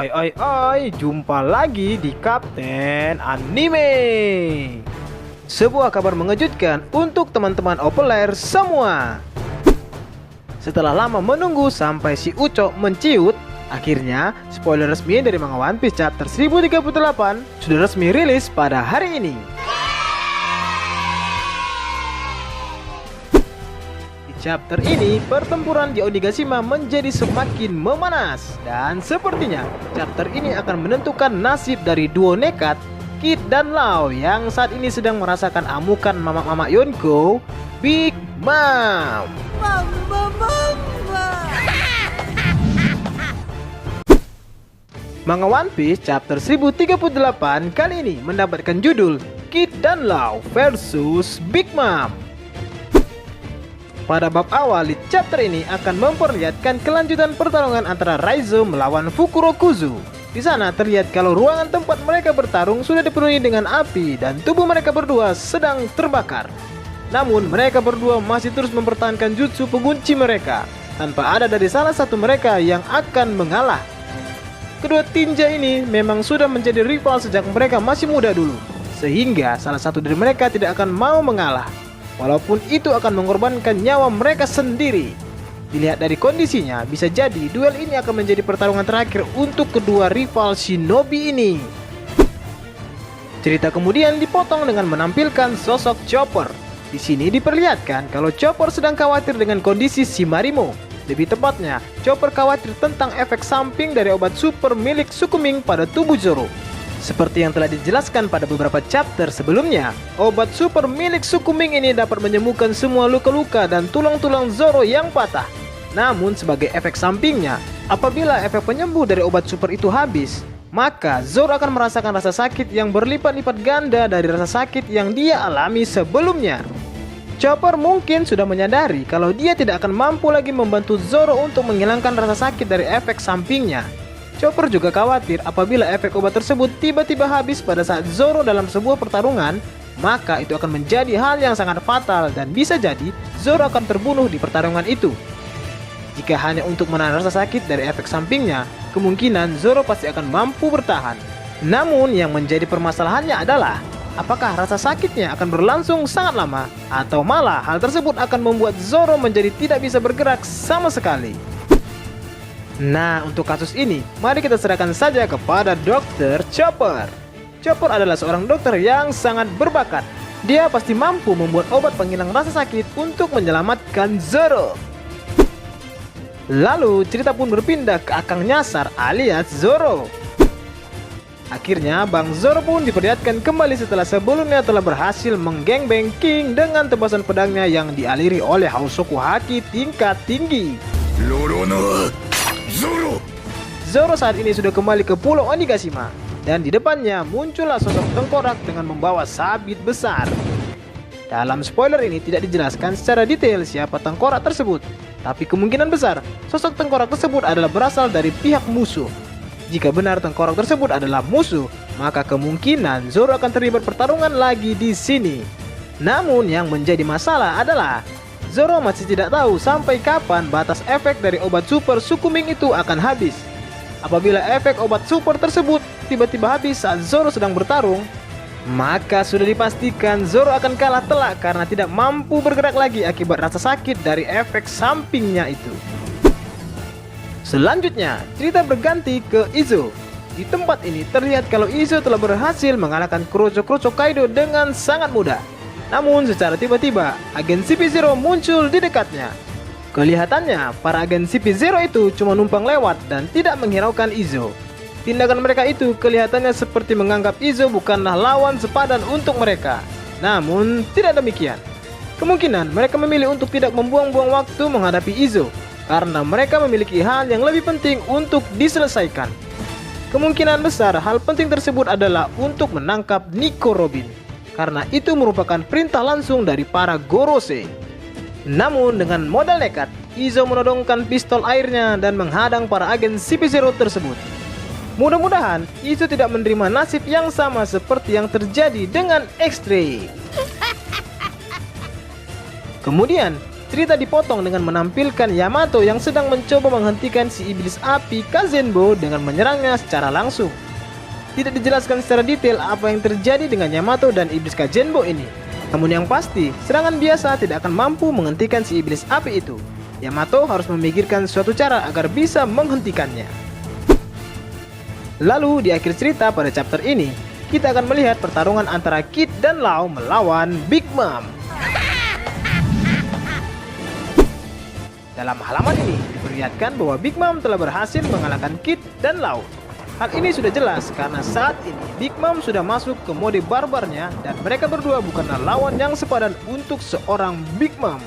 Jumpa lagi di Kapten Anime. Sebuah kabar mengejutkan untuk teman-teman Opeler semua. Setelah lama menunggu sampai si Uco menciut, akhirnya spoiler resmi dari manga One Piece chapter 1038 sudah resmi rilis pada hari ini. Chapter ini, pertempuran di Onigashima menjadi semakin memanas. Dan sepertinya, chapter ini akan menentukan nasib dari duo nekat, Kid dan Lau, yang saat ini sedang merasakan amukan mama-mama Yonko, Big Mom. Manga One Piece chapter 1038 kali ini mendapatkan judul Kid dan Lau versus Big Mom. Pada bab awal di chapter ini akan memperlihatkan kelanjutan pertarungan antara Raizo melawan Fukurokuzu. Di sana terlihat kalau ruangan tempat mereka bertarung sudah dipenuhi dengan api dan tubuh mereka berdua sedang terbakar. Namun mereka berdua masih terus mempertahankan jutsu pengunci mereka tanpa ada dari salah satu mereka yang akan mengalah. Kedua tinja ini memang sudah menjadi rival sejak mereka masih muda dulu, sehingga salah satu dari mereka tidak akan mau mengalah. Walaupun itu akan mengorbankan nyawa mereka sendiri. Dilihat dari kondisinya, bisa jadi duel ini akan menjadi pertarungan terakhir untuk kedua rival shinobi ini. Cerita kemudian dipotong dengan menampilkan sosok Chopper. Di sini diperlihatkan kalau Chopper sedang khawatir dengan kondisi Shimarimo. Lebih tepatnya, Chopper khawatir tentang efek samping dari obat super milik Sukuming pada tubuh Zoro. Seperti yang telah dijelaskan pada beberapa chapter sebelumnya, obat super milik Sukuming ini dapat menyembuhkan semua luka-luka dan tulang-tulang Zoro yang patah. Namun sebagai efek sampingnya, apabila efek penyembuh dari obat super itu habis, maka Zoro akan merasakan rasa sakit yang berlipat-lipat ganda dari rasa sakit yang dia alami sebelumnya. Chopper mungkin sudah menyadari kalau dia tidak akan mampu lagi membantu Zoro untuk menghilangkan rasa sakit dari efek sampingnya. Chopper juga khawatir apabila efek obat tersebut tiba-tiba habis pada saat Zoro dalam sebuah pertarungan, maka itu akan menjadi hal yang sangat fatal dan bisa jadi Zoro akan terbunuh di pertarungan itu. Jika hanya untuk menahan rasa sakit dari efek sampingnya, kemungkinan Zoro pasti akan mampu bertahan. Namun yang menjadi permasalahannya adalah, apakah rasa sakitnya akan berlangsung sangat lama, atau malah hal tersebut akan membuat Zoro menjadi tidak bisa bergerak sama sekali. Nah, untuk kasus ini, mari kita serahkan saja kepada Dr. Chopper. Chopper adalah seorang dokter yang sangat berbakat. Dia pasti mampu membuat obat penghilang rasa sakit untuk menyelamatkan Zoro. Lalu, cerita pun berpindah ke Akang Nyasar alias Zoro. Akhirnya, Bang Zoro pun diperlihatkan kembali setelah sebelumnya telah berhasil menggengbeng King dengan tebasan pedangnya yang dialiri oleh Hausoku Haki tingkat tinggi. Zoro saat ini sudah kembali ke Pulau Onigashima, dan di depannya muncullah sosok tengkorak dengan membawa sabit besar. Dalam spoiler ini tidak dijelaskan secara detail siapa tengkorak tersebut, tapi kemungkinan besar sosok tengkorak tersebut adalah berasal dari pihak musuh. Jika benar tengkorak tersebut adalah musuh, maka kemungkinan Zoro akan terlibat pertarungan lagi di sini. Namun yang menjadi masalah adalah Zoro masih tidak tahu sampai kapan batas efek dari obat super Sukuming itu akan habis. Apabila efek obat super tersebut tiba-tiba habis saat Zoro sedang bertarung, maka sudah dipastikan Zoro akan kalah telak karena tidak mampu bergerak lagi akibat rasa sakit dari efek sampingnya itu. Selanjutnya, cerita berganti ke Izo. Di tempat ini terlihat kalau Izo telah berhasil mengalahkan Kroco-Kroco Kaido dengan sangat mudah. Namun secara tiba-tiba, agen CP0 muncul di dekatnya. Kelihatannya, para agen CP0 itu cuma numpang lewat dan tidak menghiraukan Izo. Tindakan mereka itu kelihatannya seperti menganggap Izo bukanlah lawan sepadan untuk mereka. Namun, tidak demikian. Kemungkinan mereka memilih untuk tidak membuang-buang waktu menghadapi Izo, karena mereka memiliki hal yang lebih penting untuk diselesaikan. Kemungkinan besar hal penting tersebut adalah untuk menangkap Nico Robin, karena itu merupakan perintah langsung dari para Gorosei. Namun dengan modal nekat, Izo menodongkan pistol airnya dan menghadang para agen CP0 tersebut. Mudah-mudahan Izo tidak menerima nasib yang sama seperti yang terjadi dengan X-Ray. Kemudian cerita dipotong dengan menampilkan Yamato yang sedang mencoba menghentikan si iblis api Kazenbo dengan menyerangnya secara langsung. Tidak dijelaskan secara detail apa yang terjadi dengan Yamato dan iblis Kazenbo ini. Namun yang pasti, serangan biasa tidak akan mampu menghentikan si iblis api itu. Yamato harus memikirkan suatu cara agar bisa menghentikannya. Lalu di akhir cerita pada chapter ini, kita akan melihat pertarungan antara Kid dan Lau melawan Big Mom. Dalam halaman ini diperlihatkan bahwa Big Mom telah berhasil mengalahkan Kid dan Lau. Hal ini sudah jelas karena saat ini Big Mom sudah masuk ke mode barbarnya dan mereka berdua bukanlah lawan yang sepadan untuk seorang Big Mom.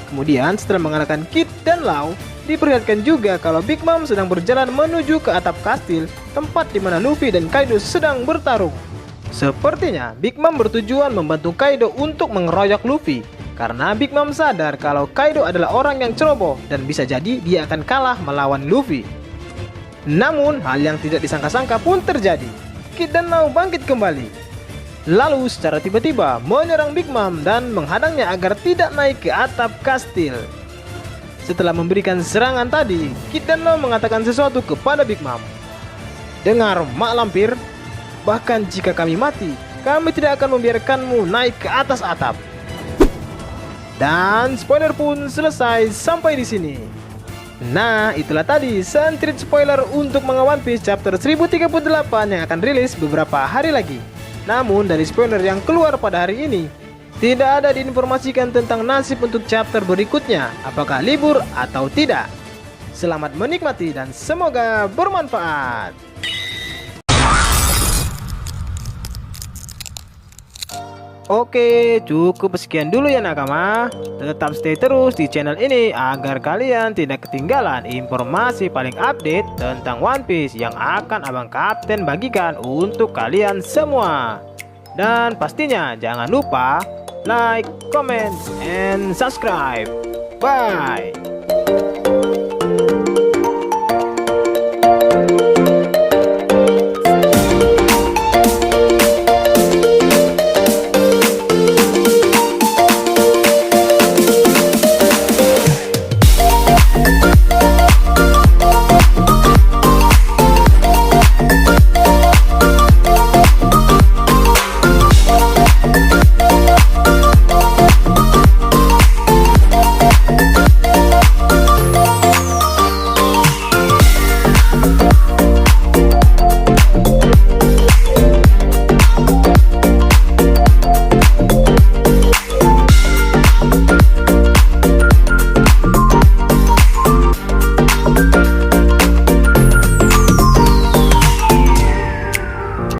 Kemudian setelah mengalahkan Kid dan Lau, diperlihatkan juga kalau Big Mom sedang berjalan menuju ke atap kastil, tempat di mana Luffy dan Kaido sedang bertarung. Sepertinya Big Mom bertujuan membantu Kaido untuk mengeroyok Luffy, karena Big Mom sadar kalau Kaido adalah orang yang ceroboh dan bisa jadi dia akan kalah melawan Luffy. Namun hal yang tidak disangka-sangka pun terjadi. Kid dan Lau bangkit kembali, lalu secara tiba-tiba menyerang Big Mom dan menghadangnya agar tidak naik ke atap kastil. Setelah memberikan serangan tadi, Kid dan Lau mengatakan sesuatu kepada Big Mom. "Dengar, Mak Lampir, bahkan jika kami mati, kami tidak akan membiarkanmu naik ke atas atap." Dan spoiler pun selesai sampai di sini. Nah, itulah tadi sentrit spoiler untuk manga One Piece chapter 1038 yang akan rilis beberapa hari lagi. Namun dari spoiler yang keluar pada hari ini, tidak ada diinformasikan tentang nasib untuk chapter berikutnya, apakah libur atau tidak. Selamat menikmati dan semoga bermanfaat. Oke, cukup sekian dulu ya nakama. Tetap stay terus di channel ini agar kalian tidak ketinggalan informasi paling update tentang One Piece yang akan Abang Kapten bagikan untuk kalian semua. Dan pastinya jangan lupa like, comment, and subscribe. Bye.